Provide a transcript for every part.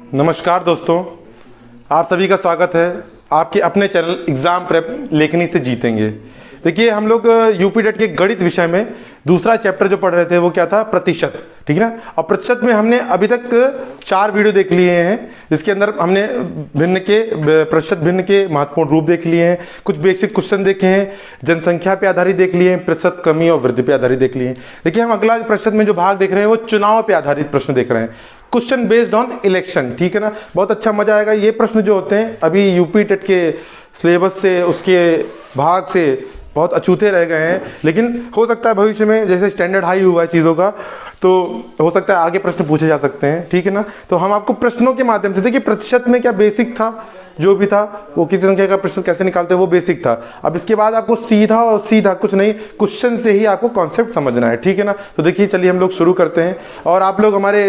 नमस्कार दोस्तों, आप सभी का स्वागत है आपके अपने चैनल एग्ज़ाम प्रेप लेखनी से जीतेंगे। देखिए, हम लोग यूपी टेट के गणित विषय में दूसरा चैप्टर जो पढ़ रहे थे वो क्या था, प्रतिशत। ठीक है ना। और प्रतिशत में हमने अभी तक 4 वीडियो देख लिए हैं, जिसके अंदर हमने प्रतिशत भिन्न के महत्वपूर्ण रूप देख लिए हैं, कुछ बेसिक क्वेश्चन देखे हैं, जनसंख्या पे आधारित देख लिए हैं, प्रतिशत कमी और वृद्धि पे आधारित देख लिए हैं। देखिए, हम अगला प्रतिशत में जो भाग देख रहे हैं वो चुनाव पे आधारित प्रश्न देख रहे हैं, क्वेश्चन बेस्ड ऑन इलेक्शन। ठीक है ना। बहुत अच्छा मजा आएगा। ये प्रश्न जो होते हैं अभी यूपी टेट के सिलेबस से, उसके भाग से बहुत अछूते रह गए हैं, लेकिन हो सकता है भविष्य में जैसे स्टैंडर्ड हाई हुआ है चीज़ों का, तो हो सकता है आगे प्रश्न पूछे जा सकते हैं। ठीक है ना। तो हम आपको प्रश्नों के माध्यम से, देखिए प्रतिशत में क्या बेसिक था, जो भी था वो किसी संख्या का प्रतिशत कैसे निकालते हैं वो बेसिक था। अब इसके बाद आपको सीधा और सीधा कुछ नहीं, क्वेश्चन से ही आपको कॉन्सेप्ट समझना है। ठीक है ना। तो देखिए, चलिए हम लोग शुरू करते हैं। और आप लोग हमारे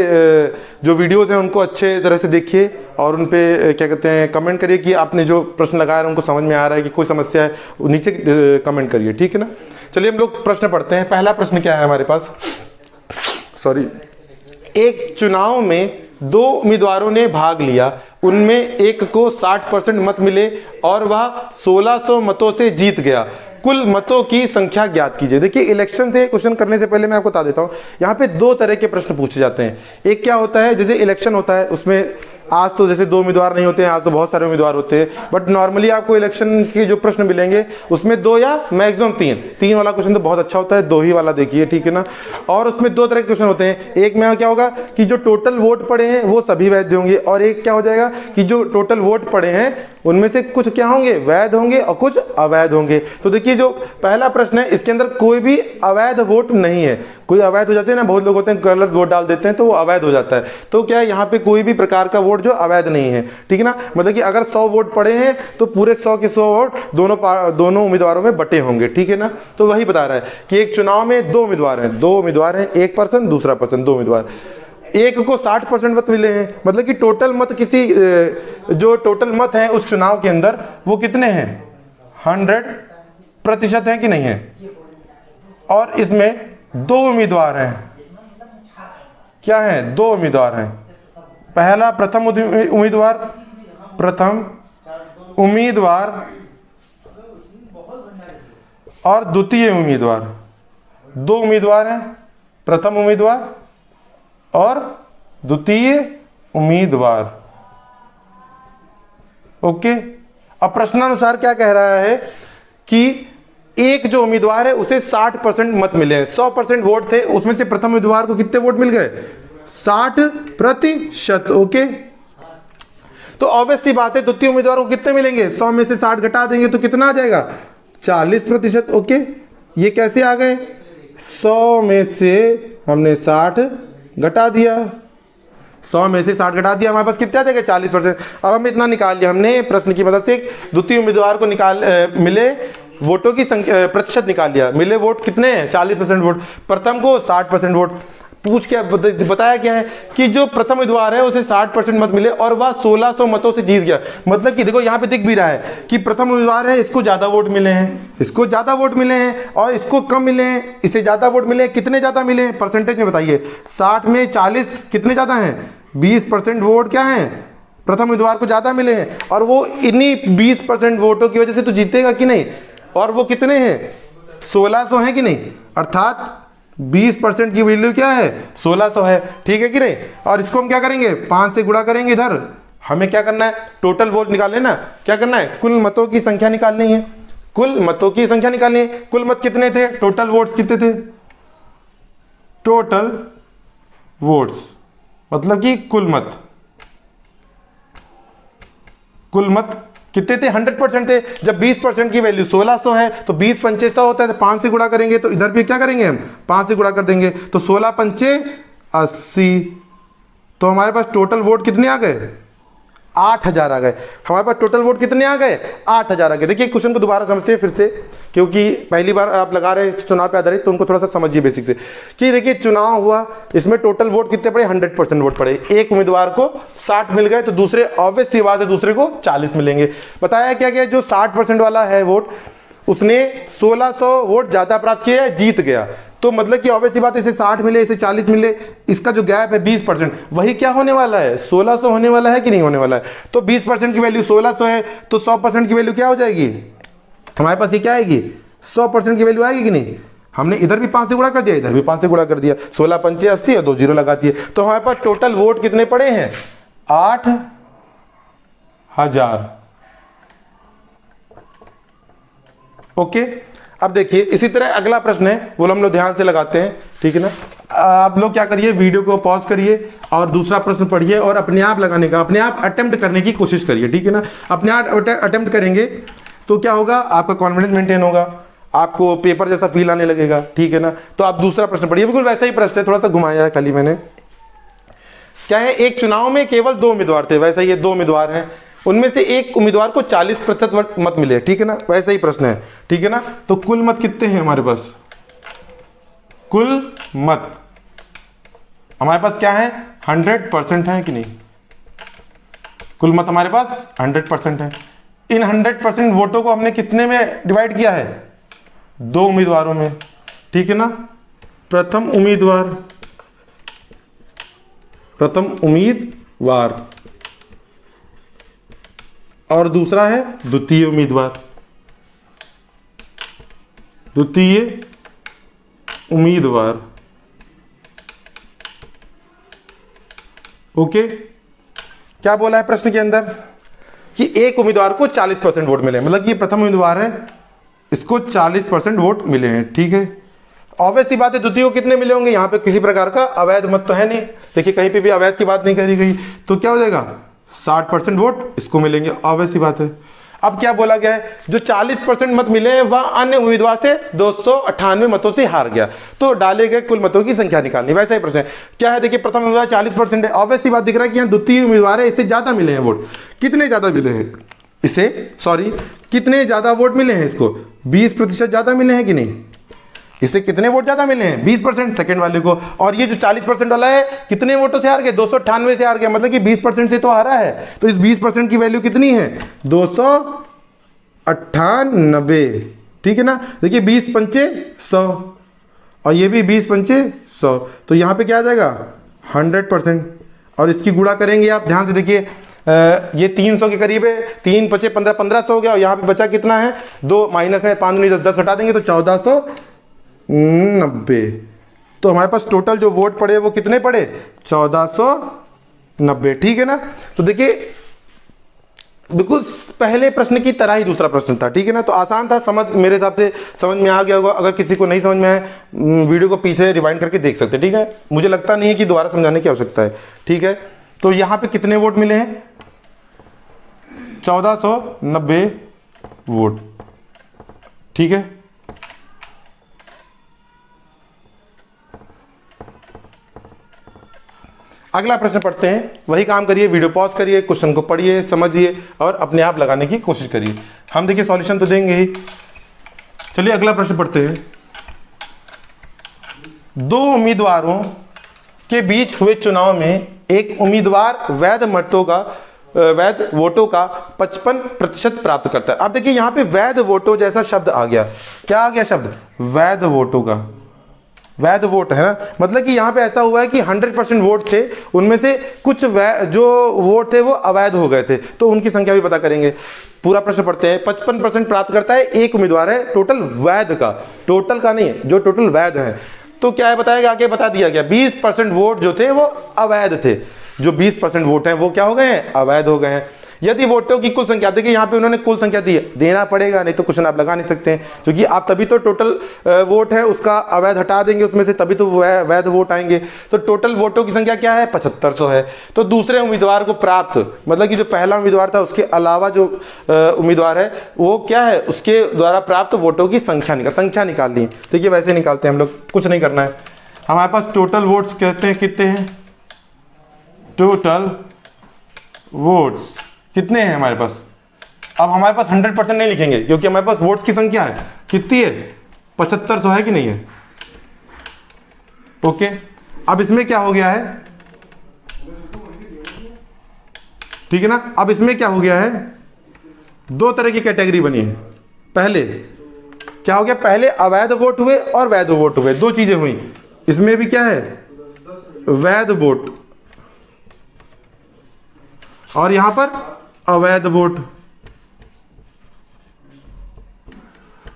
जो वीडियोज़ हैं उनको अच्छे तरह से देखिए और उन पे क्या कहते हैं कमेंट करिए कि आपने जो प्रश्न लगाया है उनको समझ में आ रहा है कि कोई समस्या है, नीचे कमेंट करिए। ठीक है ना। चलिए हम लोग प्रश्न पढ़ते हैं। पहला प्रश्न क्या है हमारे पास, एक चुनाव में 2 उम्मीदवारों ने भाग लिया, उनमें एक को 60% मत मिले और वह 1600 मतों से जीत गया। कुल मतों की संख्या ज्ञात कीजिए। देखिए, इलेक्शन से क्वेश्चन करने से पहले मैं आपको बता देता हूं, यहाँ पे 2 तरह के प्रश्न पूछे जाते हैं। एक क्या होता है, जैसे इलेक्शन होता है उसमें आज तो जैसे 2 उम्मीदवार नहीं होते हैं, आज तो बहुत सारे उम्मीदवार होते हैं, बट नॉर्मली आपको इलेक्शन के जो प्रश्न मिलेंगे उसमें 2 या मैक्सिमम 3 वाला क्वेश्चन तो बहुत अच्छा होता है, 2 ही वाला देखिए। ठीक है ना। और उसमें 2 तरह के क्वेश्चन होते हैं। एक में क्या होगा कि जो टोटल वोट पड़े हैं वो सभी वैध होंगे, और एक क्या हो जाएगा कि जो टोटल वोट पड़े हैं उनमें से कुछ क्या होंगे, वैध होंगे और कुछ अवैध होंगे। तो देखिए, जो पहला प्रश्न है इसके अंदर कोई भी अवैध वोट नहीं है। कोई अवैध हो जाते हैं ना, बहुत लोग होते हैं गलत वोट डाल देते हैं तो वो अवैध हो जाता है। तो क्या है, यहाँ पे कोई भी प्रकार का वोट जो अवैध नहीं है। ठीक है ना। मतलब कि अगर 100 वोट पड़े हैं तो पूरे 100 के 100 वोट दोनों उम्मीदवारों में बटे होंगे। ठीक है ना। तो वही बता रहा है कि एक चुनाव में 2 उम्मीदवार हैं, एक पर्सन दूसरा पर्सन, 2 उम्मीदवार, एक को 60% मत मिले हैं, मतलब कि टोटल मत किसी जो टोटल मत है उस चुनाव के अंदर वो कितने हैं, 100% है कि नहीं है। और इसमें 2 उम्मीदवार हैं। क्या है, 2 उम्मीदवार हैं। पहला प्रथम उम्मीदवार और द्वितीय उम्मीदवार, 2 उम्मीदवार हैं, प्रथम उम्मीदवार और द्वितीय उम्मीदवार। ओके। अब प्रश्नानुसार क्या कह रहा है कि एक जो उम्मीदवार है उसे 60% मत मिले हैं, 100% वोट थे, उसमें से प्रथम उम्मीदवार को कितने वोट मिल गए, 60%। ओके। तो ऑब्वियस सी बात है, द्वितीय उम्मीदवार को कितने मिलेंगे, 100 में से 60 घटा देंगे तो कितना आ जाएगा, 40%। ओके। ये कैसे आ गए, 100 में से हमने 60 घटा दिया, 100 में से 60 घटा दिया, हमारे पास कितना आ जाएगा, 40%। अब हम इतना निकाल लिया हमने प्रश्न की मदद से। द्वितीय उम्मीदवार को मिले वोटों की संख्या, प्रतिशत निकाल लिया। मिले वोट कितने हैं, 40% वोट। प्रथम को 60% वोट। पूछ क्या बताया क्या है कि जो प्रथम उम्मीदवार है उसे 60% मत मिले और वह 1600 मतों से जीत गया। मतलब कि देखो, यहाँ पे दिख भी रहा है कि प्रथम उम्मीदवार है, इसको ज्यादा वोट मिले हैं, इसको ज्यादा वोट मिले हैं, और इसको कम मिले हैं, इसे ज्यादा वोट मिले हैं। कितने ज्यादा मिले हैं परसेंटेज में बताइए, 60 में 40 कितने ज्यादा हैं, 20% वोट क्या है, प्रथम उम्मीदवार को ज्यादा मिले हैं, और वो इन्हीं 20% वोटों की वजह से तो जीतेगा कि नहीं। और वो कितने हैं, 1600 है कि नहीं, अर्थात 20% की वैल्यू क्या है, 1600 है। ठीक है कि नहीं। और इसको हम क्या करेंगे, 5 से गुणा करेंगे। इधर हमें क्या करना है, टोटल वोट निकालने ना, क्या करना है, कुल मतों की संख्या निकालनी है, कुल मतों की संख्या निकालनी है। कुल मत कितने थे, टोटल वोट्स कितने थे, टोटल वोट्स मतलब कि कुल मत कितने थे, 100% थे। जब 20% की वैल्यू 1600 है तो 20 पंचे 100 होता है, तो 5 से गुणा करेंगे, तो इधर भी क्या करेंगे हम, 5 से गुणा कर देंगे, तो 16 पंचे 80। तो हमारे पास टोटल वोट कितने आ गए, 8000 आ गए। हमारे पास टोटल वोट कितने आ गए, 8000 आ गए। देखिए, क्वेश्चन को दोबारा समझते हैं फिर से, क्योंकि पहली बार आप लगा रहे हैं चुनाव पे आधारित, तो उनको थोड़ा सा समझिए बेसिक से कि देखिए, चुनाव हुआ, इसमें टोटल वोट कितने पड़े, 100% वोट पड़े। एक उम्मीदवार को 60 मिल गए तो दूसरे, ऑब्वियस सी बात है, दूसरे को 40 मिलेंगे। बताया क्या गया, जो 60% वाला है वोट, उसने 1600 वोट ज्यादा प्राप्त किया, जीत गया। तो मतलब कि ऑब्वियस सी बात है, इसे 60 मिले, इसे 40 मिले, इसका जो गैप है 20%, वही क्या होने वाला है, 1600 होने वाला है कि नहीं होने वाला है। तो 20% की वैल्यू 1600 है, तो 100% की वैल्यू क्या हो जाएगी हमारे पास, ये क्या आएगी, 100% की वैल्यू आएगी कि नहीं। हमने इधर भी 5 से गुणा कर दिया, इधर भी 5 से गुणा कर दिया, 16 पंचे 80 और 2 जीरो लगा दिए, तो हमारे पास टोटल वोट कितने पड़े हैं, 8000। ओके, अब देखिए इसी तरह अगला प्रश्न है, वो हम लोग ध्यान से लगाते हैं, ठीक है ना। आप लोग क्या करिए, वीडियो को पॉज करिए और दूसरा प्रश्न पढ़िए और अपने आप लगाने का, अपने आप अटेम्प्ट करने की कोशिश करिए, ठीक है ना। अपने आप अटेम्प्ट करेंगे तो क्या होगा, आपका कॉन्फिडेंस मेंटेन होगा, आपको पेपर जैसा फील आने लगेगा, ठीक है ना। तो आप दूसरा प्रश्न पढ़िए, बिल्कुल वैसा ही प्रश्न है, थोड़ा सा घुमाया है खाली मैंने। क्या है, एक चुनाव में केवल 2 उम्मीदवार थे, वैसा ये 2 उम्मीदवार हैं, उनमें से एक उम्मीदवार को 40% मत मिले, ठीक है ना, वैसा ही प्रश्न है, ठीक है ना। तो कुल मत कितने हैं हमारे पास, कुल मत हमारे पास क्या है, 100% है कि नहीं, कुल मत हमारे पास 100% है। इन 100% वोटों को हमने कितने में डिवाइड किया है, 2 उम्मीदवारों में, ठीक है ना। प्रथम उम्मीदवार और दूसरा है द्वितीय उम्मीदवार। ओके, क्या बोला है प्रश्न के अंदर कि एक उम्मीदवार को 40% वोट मिले, मतलब कि ये प्रथम उम्मीदवार है, इसको 40% वोट मिले हैं, ठीक है। ऑब्वियस सी बात है, द्वितीय को कितने मिले होंगे, यहाँ पे किसी प्रकार का अवैध मत तो है नहीं, देखिए कहीं पे भी अवैध की बात नहीं करी गई, तो क्या हो जाएगा, 60% वोट इसको मिलेंगे, ऑब्वियस सी बात है। अब क्या बोला गया है, जो 40% मत मिले हैं वह अन्य उम्मीदवार से 298 मतों से हार गया, तो डाले गए कुल मतों की संख्या निकालनी, वैसा ही प्रश्न है। क्या है, देखिए प्रथम उम्मीदवार 40% है, ऑब्वियस सी बात दिख रहा है कि यहाँ द्वितीय उम्मीदवार है, इससे ज्यादा मिले हैं वोट, कितने ज्यादा मिले हैं इसे, कितने ज्यादा वोट मिले हैं इसको, 20% ज्यादा मिले हैं कि नहीं, इससे कितने वोट ज्यादा मिले हैं, 20% सेकंड वाले को। और ये जो 40% वाला है कितने वोटों से हार गए, 298 से हार गया, मतलब कि 20% से तो हारा है, तो इस 20% की वैल्यू कितनी है, 298, ठीक है ना। देखिए 20 पंचे 100 और ये भी 20 पंचे 100, तो यहाँ पे क्या आ जाएगा 100%। और इसकी गुणा करेंगे आप ध्यान से देखिए, ये 300 के करीब है, 3 पचे 15, 1500 हो गया, और यहाँ पे बचा कितना है, 2 माइनस में 5 नहीं 10 हटा देंगे तो 1490। तो हमारे पास टोटल जो वोट पड़े वो कितने पड़े, 1490, ठीक है ना। तो देखिए बिल्कुल पहले प्रश्न की तरह ही दूसरा प्रश्न था, ठीक है ना। तो आसान था, समझ मेरे हिसाब से समझ में आ गया होगा। अगर किसी को नहीं समझ में आए, वीडियो को पीछे रिवाइंड करके देख सकते हैं, ठीक है। मुझे लगता नहीं है कि दोबारा समझाने की आवश्यकता है, ठीक है। तो यहाँ पे कितने वोट मिले हैं, 1490 वोट, ठीक है। अगला प्रश्न पढ़ते हैं, वही काम करिए, वीडियो पॉज करिए, क्वेश्चन को पढ़िए, समझिए और अपने आप लगाने की कोशिश करिए। हम देखिए सॉल्यूशन तो देंगे ही। चलिए अगला प्रश्न पढ़ते हैं। 2 उम्मीदवारों के बीच हुए चुनाव में एक उम्मीदवार वैध वोटों का 55% प्राप्त करता है। अब देखिए यहाँ पे वैध वोटों जैसा शब्द आ गया, क्या आ गया शब्द, वैध वोटों का, वैध वोट है ना, मतलब कि यहाँ पे ऐसा हुआ है कि 100% वोट थे, उनमें से कुछ जो वोट थे वो अवैध हो गए थे, तो उनकी संख्या भी पता करेंगे। पूरा प्रश्न पढ़ते हैं। 55% प्राप्त करता है एक उम्मीदवार है, टोटल वैध का, टोटल का नहीं, जो टोटल वैध है। तो क्या है बताएगा, आगे बता दिया गया 20% वोट जो थे वो अवैध थे, जो 20% वोट हैं वो क्या हो गए हैं, अवैध हो गए हैं। यदि वोटों की कुल संख्या, देखिए यहाँ पे उन्होंने कुल संख्या दी है, देना पड़ेगा, नहीं तो क्वेश्चन आप लगा नहीं सकते हैं, क्योंकि आप तभी तो टोटल वोट है उसका अवैध हटा देंगे उसमें से, तभी तो वैध वोट आएंगे। तो टोटल वोटों की संख्या क्या है, 7500 है। तो दूसरे उम्मीदवार को प्राप्त, मतलब कि जो पहला उम्मीदवार था उसके अलावा जो उम्मीदवार है वो क्या है, उसके द्वारा प्राप्त वोटों की संख्या निकाल ली। देखिए वैसे निकालते हैं हम लोग, कुछ नहीं करना है। हमारे पास टोटल वोट्स कहते हैं कितने हैं, टोटल वोट्स कितने हैं हमारे पास। अब हमारे पास 100% नहीं लिखेंगे, क्योंकि हमारे पास वोट्स की संख्या है कितनी है, 7500 है कि नहीं है। ओके, अब इसमें क्या हो गया है, ठीक है ना। अब इसमें क्या हो गया है, 2 तरह की कैटेगरी बनी है। पहले क्या हो गया, पहले अवैध वोट हुए और वैध वोट हुए, दो चीजें हुई। इसमें भी क्या है, वैध वोट, और यहां पर अवैध वोट।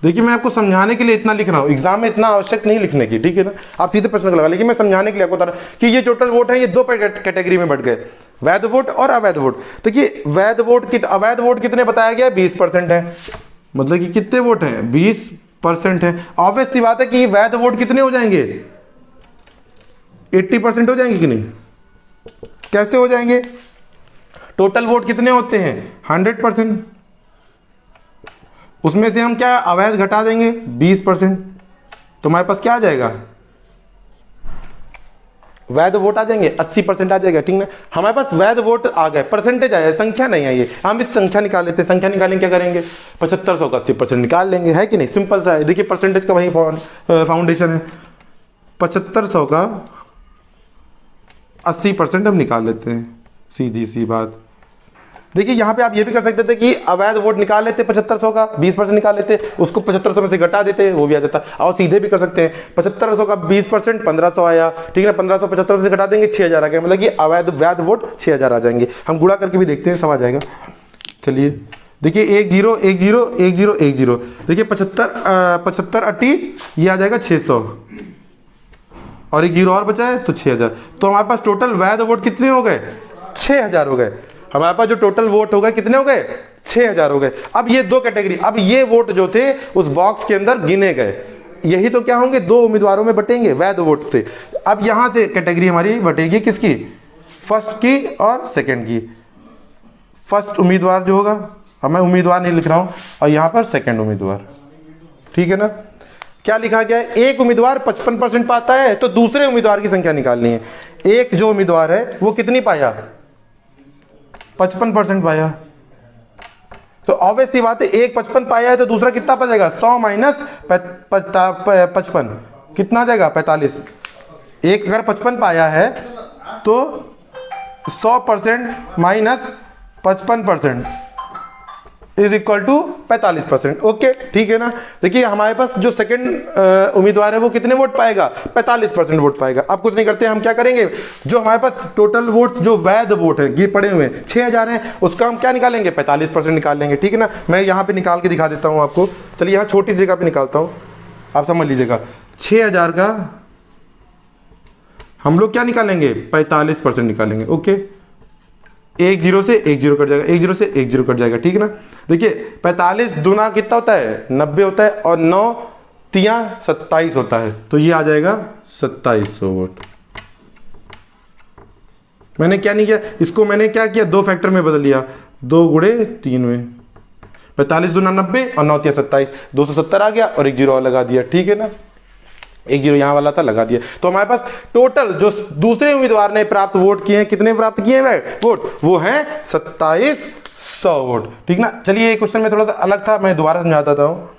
देखिए मैं आपको समझाने के लिए इतना लिख रहा हूं, एग्जाम में इतना आवश्यक नहीं लिखने की, ठीक है ना, आप सीधे प्रश्न को लगा, लेकिन मैं समझाने के लिए आपको बता रहा हूं कि ये टोटल वोट है, ये दो कैटेगरी में बढ़ गए, वैध वोट और अवैध वोट। देखिए वैध वोट अवैध वोट कितने बताया गया, 20% है, मतलब कि कितने वोट हैं, 20% है। ऑब्वियस सी बात है कि वैध वोट कितने हो जाएंगे, 80% हो जाएंगे कि नहीं, कैसे हो जाएंगे, टोटल वोट कितने होते हैं 100%, उसमें से हम क्या अवैध घटा देंगे 20%, तो हमारे पास क्या आ जाएगा, वैध वोट आ जाएंगे 80% आ जाएगा, ठीक ना। हमारे पास वैध वोट आ गए, परसेंटेज आया, संख्या नहीं आई है, हम इस संख्या निकाल लेते हैं, संख्या निकालेंगे क्या करेंगे, 7500 का 80% निकाल लेंगे, है कि नहीं, सिंपल सा है। देखिए परसेंटेज का वही फाउंडेशन है, 7500 का 80% हम निकाल लेते हैं, सीधी सी बात। देखिए यहाँ पे आप ये भी कर सकते थे कि अवैध वोट निकाल लेते 7500 का 20% निकाल लेते, उसको 7500 में से घटा देते, वो भी आ जाता। और सीधे भी कर सकते हैं, 7500 का 20% 1500 आया, ठीक है ना, 1500 7500 से घटा देंगे 6000 आ गया, मतलब कि वैध वोट 6000 आ जाएंगे। हम गुणा करके भी देखते हैं, सब आ जाएगा। चलिए देखिए 10 10 10 10, देखिए 75 80 ये आ जाएगा 600, और एक 0 और बचा है तो 6000। तो हमारे पास टोटल वैध वोट कितने हो गए, 6000 हो गए। हमारे पास जो टोटल वोट हो गए कितने हो गए, 6000 हो गए। अब ये दो कैटेगरी, अब ये वोट जो थे उस बॉक्स के अंदर गिने गए, यही तो क्या होंगे, दो उम्मीदवारों में बटेंगे वैध वोट से। अब यहां से कैटेगरी हमारी बटेगी किसकी, फर्स्ट की और सेकंड की। फर्स्ट उम्मीदवार जो होगा, अब मैं उम्मीदवार नहीं लिख रहा हूं, और यहां पर सेकंड उम्मीदवार, ठीक है ना। क्या लिखा गया है, एक उम्मीदवार 55% पाता है तो दूसरे उम्मीदवार की संख्या निकालनी है। एक जो उम्मीदवार है वो कितनी पाया, 55% पाया, तो ऑब्वियस सी बात है, एक 55 पाया है तो दूसरा कितना पाएगा, 100 माइनस 55 कितना आ जाएगा, 45। एक अगर 55 पाया है तो 100% minus 55% is equal to 45%। Okay ठीक है ना। देखिए हमारे पास जो सेकंड उम्मीदवार है वो कितने वोट पाएगा, 45% वोट पाएगा। अब कुछ नहीं करते, हम क्या करेंगे, जो हमारे पास टोटल वोट्स जो वैध वोट है ये पड़े हुए हैं 6000 हैं, उसका हम क्या निकालेंगे, 45% निकाल लेंगे, ठीक है ना। मैं यहाँ पे निकाल के दिखा देता हूँ आपको। चलिए यहाँ छोटी सी जगह पे निकालता हूँ, आप समझ लीजिएगा। 6000 का हम लोग क्या निकालेंगे, 45% निकालेंगे। ओके, 1 0 से 1 0 कट जाएगा, 1 0 से 1 0 कट जाएगा, ठीक है ना। देखिए 45 दूना कितना होता है, 90 होता है, और 9 तिया 27 होता है, तो ये आ जाएगा 2700 वोट। मैंने क्या नहीं किया, इसको मैंने क्या किया, 2 फैक्टर में बदल लिया, 2 गुणे 3 में, 45 दूना 90 और 9 तिया 27, 270 आ गया, और 1 0 और लगा दिया, ठीक है ना। 1 0 यहाँ वाला था, लगा दिया। तो हमारे पास टोटल जो दूसरे उम्मीदवार ने प्राप्त वोट किए हैं, कितने प्राप्त किए हैं वोट, वो हैं 2700 वोट, ठीक ना। चलिए ये क्वेश्चन में थोड़ा सा अलग था, मैं दोबारा समझाता हूँ।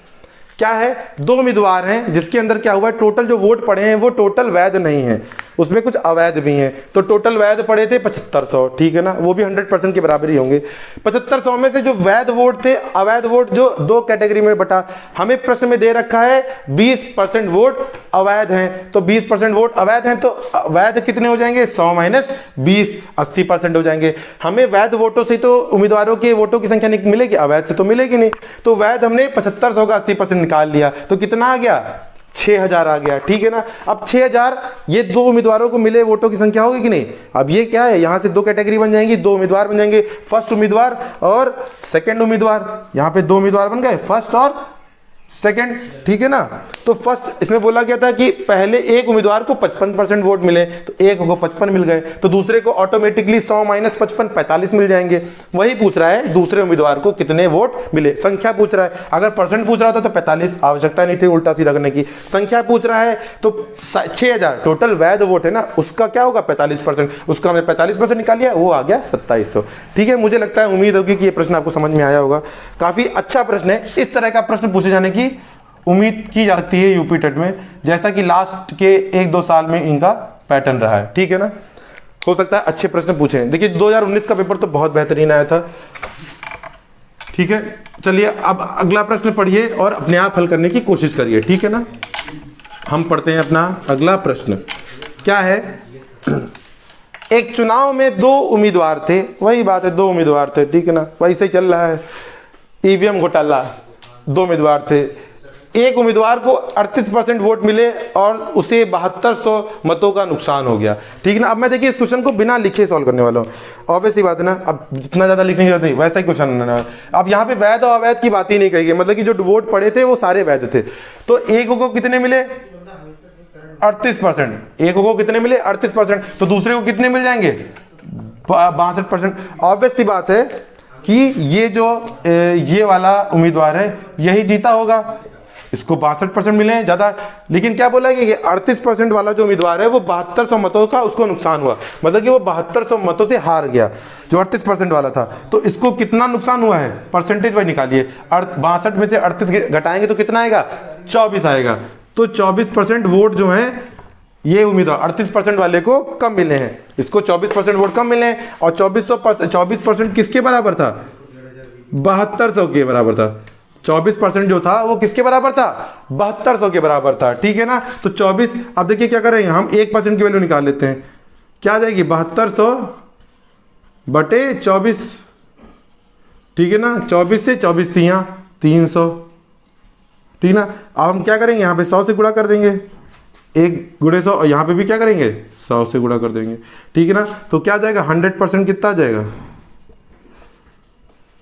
क्या है, 2 उम्मीदवार हैं जिसके अंदर क्या हुआ है, टोटल जो वोट पड़े हैं वो टोटल वैध नहीं है, उसमें कुछ अवैध भी हैं। तो टोटल वैध पड़े थे 7500, ठीक है ना, वो भी 100% के बराबर ही होंगे। 7500 में से जो वैध वोट थे, अवैध वोट जो 2 कैटेगरी में बटा, हमें प्रश्न में दे रखा है 20% वोट अवैध हैं, तो 20% वोट अवैध हैं, तो वैध कितने हो जाएंगे, 100 माइनस 20 80% हो जाएंगे। हमें वैध वोटों से तो उम्मीदवारों के वोटों की संख्या नहीं मिलेगी, अवैध से तो मिलेगी नहीं। तो वैध हमने 7500 का 80% निकाल लिया, तो कितना आ गया, 6000 आ गया, ठीक है ना। अब 6000 ये 2 उम्मीदवारों को मिले वोटों की संख्या होगी कि नहीं। अब ये क्या है, यहां से 2 कैटेगरी बन जाएंगी, 2 उम्मीदवार बन जाएंगे, फर्स्ट उम्मीदवार और सेकंड उम्मीदवार। यहां पे 2 उम्मीदवार बन गए, फर्स्ट और सेकंड, ठीक है ना। तो फर्स्ट इसमें बोला गया था कि पहले एक उम्मीदवार को 55% वोट मिले, तो एक को 55 मिल गए, तो दूसरे को ऑटोमेटिकली 100 माइनस 55 45 मिल जाएंगे। वही पूछ रहा है दूसरे उम्मीदवार को कितने वोट मिले, संख्या पूछ रहा है। अगर परसेंट पूछ रहा था तो 45, आवश्यकता नहीं थी उल्टा सीधा करने की। संख्या पूछ रहा है तो 6000 टोटल वैध वोट है ना, उसका क्या होगा 45%, उसका हमने 45% निकाल लिया, वो आ गया 2700, ठीक है। मुझे लगता है, उम्मीद होगी कि ये प्रश्न आपको समझ में आया होगा। काफी अच्छा प्रश्न है, इस तरह का प्रश्न पूछे जाने की उम्मीद की जाती है यूपी टेट में, जैसा कि लास्ट के 1-2 साल में इनका पैटर्न रहा है, ठीक है ना। हो सकता है अच्छे प्रश्न पूछे। देखिए 2019 का पेपर तो बहुत बेहतरीन आया था, ठीक है, चलिए अब अगला प्रश्न पढ़िए और अपने आप हल करने की कोशिश करिए, ठीक है ना। हम पढ़ते हैं अपना अगला प्रश्न। क्या है, एक चुनाव में दो उम्मीदवार थे, वही बात है, दो उम्मीदवार थे, ठीक है ना, वही से चल रहा है, ईवीएम घोटाला। दो उम्मीदवार थे, एक उम्मीदवार को 38% वोट मिले और उसे 7200 मतों का नुकसान हो गया, ठीक है ना। अब मैं देखिए इस क्वेश्चन को बिना लिखे सॉल्व करने वाला हूँ, ऑब्वियसली बात है ना, अब जितना ज़्यादा लिखने की जरूरत नहीं, वैसा ही क्वेश्चन है। अब यहाँ पे वैध और अवैध की बात ही नहीं कही गई, मतलब कि जो वोट पड़े थे वो सारे वैध थे। तो एक को कितने मिले, 38%, एक को कितने मिले 38%, तो दूसरे को कितने मिल जाएंगे 62%। ऑब्वियस सी बात है कि ये जो ये वाला उम्मीदवार है यही जीता होगा, इसको 62% मिले हैं ज्यादा। लेकिन क्या बोला कि ये 38% वाला जो उम्मीदवार है वो 7200 मतों का उसको नुकसान हुआ, मतलब कि वो 7200 मतों से हार गया जो 38% वाला था। तो इसको कितना नुकसान हुआ है, परसेंटेज वाइज निकालिए, 62 में से 38 घटाएंगे तो कितना आएगा, 24 आएगा। तो 24% वोट जो है ये उम्मीदवार 38% वाले को कम मिले हैं, इसको 24% वोट कम मिले हैं। और 24% किसके बराबर था, 7200 के बराबर था। 24% जो था वो किसके बराबर था, 7200 के बराबर था, ठीक है ना। तो 24, अब देखिए क्या करेंगे हम, 1% की वैल्यू निकाल लेते हैं, क्या आ जाएगी 7200 बटे 24, ठीक है ना। 24 से 24 300, ठीक ना। अब हम क्या करेंगे, यहाँ पे 100 से गुणा कर देंगे, 1 गुणे 100, और यहाँ पे भी क्या करेंगे 100 से गुणा कर देंगे, ठीक है ना। तो क्या आ जाएगा 100% कितना आ जाएगा,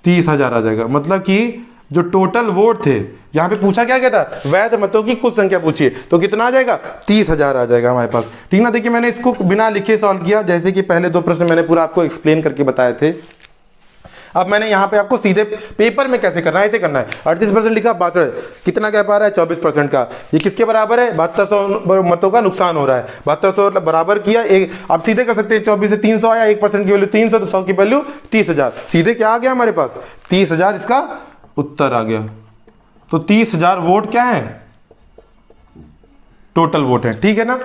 30,000 आ जाएगा। मतलब कि जो टोटल वोट थे, यहाँ पे पूछा क्या था, वैध मतों की कुल संख्या पूछिए, तो कितना आ जाएगा 30,000 आ जाएगा हमारे पास, ठीक ना। देखिए मैंने इसको बिना लिखे सॉल्व किया, जैसे कि पहले 2 प्रश्न मैंने पूरा आपको एक्सप्लेन करके बताए थे। अब मैंने यहाँ पे आपको सीधे पेपर में कैसे करना है, ऐसे करना है। 38% लिखा, 62 कितना कह पा रहा है 24% का, ये किसके बराबर है, 7200 मतों का नुकसान हो रहा है। 7200 बराबर किया, एक आप सीधे कर सकते हैं, 24 से 300 आया, 1% की वैल्यू 300, तो 100 की वैल्यू 30,000, सीधे क्या आ गया हमारे पास 30,000 इसका उत्तर आ गया। तो 30,000 वोट क्या है, टोटल वोट है, ठीक है ना।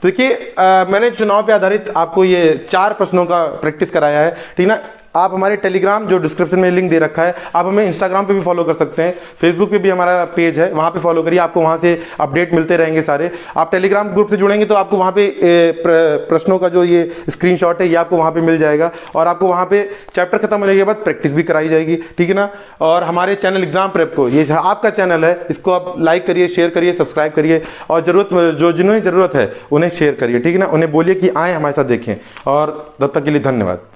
देखिए मैंने चुनाव पे आधारित आपको ये 4 प्रश्नों का प्रैक्टिस कराया है, ठीक ना। आप हमारे टेलीग्राम जो डिस्क्रिप्शन में लिंक दे रखा है, आप हमें इंस्टाग्राम पे भी फॉलो कर सकते हैं, फेसबुक पे भी हमारा पेज है, वहाँ पे फॉलो करिए, आपको वहाँ से अपडेट मिलते रहेंगे सारे। आप टेलीग्राम ग्रुप से जुड़ेंगे तो आपको वहाँ पे प्रश्नों का जो ये स्क्रीनशॉट है ये आपको वहाँ पे मिल जाएगा, और आपको वहाँ पे चैप्टर खत्म होने के बाद प्रैक्टिस भी कराई जाएगी, ठीक है ना। और हमारे चैनल एग्जाम प्रेप को, ये आपका चैनल है, इसको आप लाइक करिए, शेयर करिए, सब्सक्राइब करिए, और जिन्हें ज़रूरत है उन्हें शेयर करिए, ठीक है ना। उन्हें बोलिए कि आए हमारे साथ देखें, और तब तक के लिए धन्यवाद।